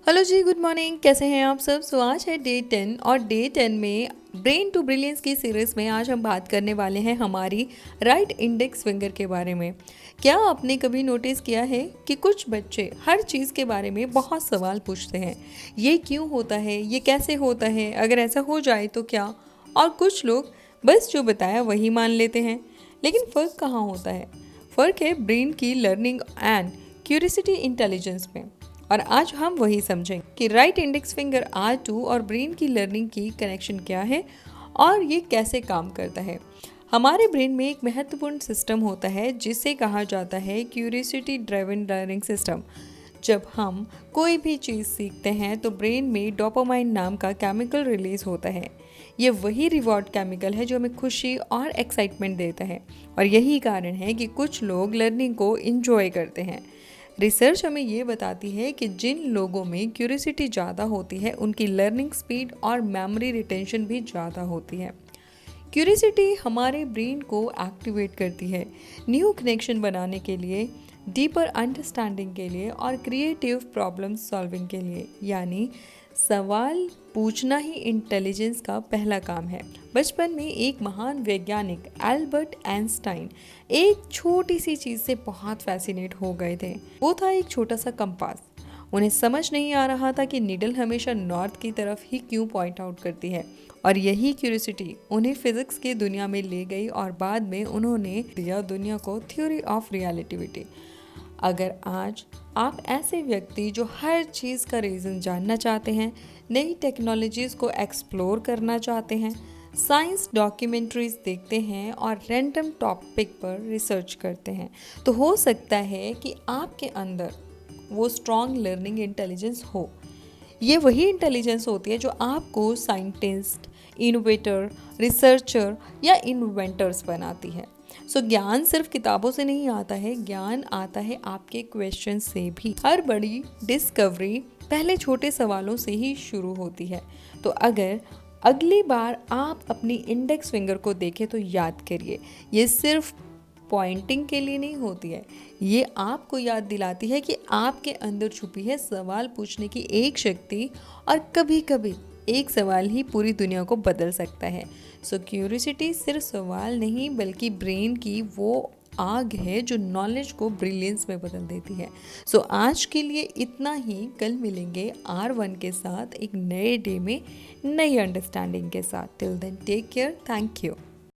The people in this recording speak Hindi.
हेलो जी, गुड मॉर्निंग। कैसे हैं आप सब? आज है डे 10 और डे 10 में ब्रेन टू ब्रिलियंस की सीरीज़ में आज हम बात करने वाले हैं हमारी राइट इंडेक्स फिंगर के बारे में। क्या आपने कभी नोटिस किया है कि कुछ बच्चे हर चीज़ के बारे में बहुत सवाल पूछते हैं? ये क्यों होता है, ये कैसे होता है, अगर ऐसा हो जाए तो क्या? और कुछ लोग बस जो बताया वही मान लेते हैं। लेकिन फ़र्क कहाँ होता है? फ़र्क है ब्रेन की लर्निंग एंड क्यूरियोसिटी इंटेलिजेंस में। और आज हम वही समझें कि राइट इंडेक्स फिंगर R2 और ब्रेन की लर्निंग की कनेक्शन क्या है और ये कैसे काम करता है। हमारे ब्रेन में एक महत्वपूर्ण सिस्टम होता है जिसे कहा जाता है क्यूरियोसिटी ड्राइवन लर्निंग सिस्टम। जब हम कोई भी चीज़ सीखते हैं तो ब्रेन में डोपामाइन नाम का केमिकल रिलीज होता है। ये वही रिवॉर्ड केमिकल है जो हमें खुशी और एक्साइटमेंट देता है, और यही कारण है कि कुछ लोग लर्निंग को इंजॉय करते हैं। रिसर्च हमें ये बताती है कि जिन लोगों में क्यूरियोसिटी ज़्यादा होती है उनकी लर्निंग स्पीड और मेमोरी रिटेंशन भी ज़्यादा होती है। क्यूरियोसिटी हमारे ब्रेन को एक्टिवेट करती है न्यू कनेक्शन बनाने के लिए, डीपर अंडरस्टैंडिंग के लिए और क्रिएटिव प्रॉब्लम सॉल्विंग के लिए। यानी सवाल पूछना ही इंटेलिजेंस का पहला काम है। बचपन में एक महान वैज्ञानिक एल्बर्ट आइंस्टाइन एक छोटी सी चीज़ से बहुत फैसिनेट हो गए थे। वो था एक छोटा सा कंपास। उन्हें समझ नहीं आ रहा था कि नीडल हमेशा नॉर्थ की तरफ ही क्यों पॉइंट आउट करती है, और यही क्यूरियोसिटी उन्हें फिजिक्स की दुनिया में ले गई और बाद में उन्होंने दिया दुनिया को थ्योरी ऑफ रियलिटिविटी। अगर आज आप ऐसे व्यक्ति जो हर चीज़ का रीज़न जानना चाहते हैं, नई टेक्नोलॉजीज़ को एक्सप्लोर करना चाहते हैं, साइंस डॉक्यूमेंट्रीज देखते हैं और रैंडम टॉपिक पर रिसर्च करते हैं, तो हो सकता है कि आपके अंदर वो स्ट्रॉन्ग लर्निंग इंटेलिजेंस हो। ये वही इंटेलिजेंस होती है जो आपको साइंटिस्ट, इनोवेटर, रिसर्चर या इन्वेंटर्स बनाती है। ज्ञान सिर्फ किताबों से नहीं आता है, ज्ञान आता है आपके क्वेश्चन से भी। हर बड़ी डिस्कवरी पहले छोटे सवालों से ही शुरू होती है। तो अगर अगली बार आप अपनी इंडेक्स फिंगर को देखें तो याद करिए, ये सिर्फ पॉइंटिंग के लिए नहीं होती है, ये आपको याद दिलाती है कि आपके अंदर छुपी है सवाल पूछने की एक शक्ति, और कभी कभी एक सवाल ही पूरी दुनिया को बदल सकता है। क्यूरियोसिटी सिर्फ सवाल नहीं बल्कि ब्रेन की वो आग है जो नॉलेज को ब्रिलियंस में बदल देती है। आज के लिए इतना ही। कल मिलेंगे R1 के साथ एक नए डे में, नई अंडरस्टैंडिंग के साथ। Till then take care. Thank you.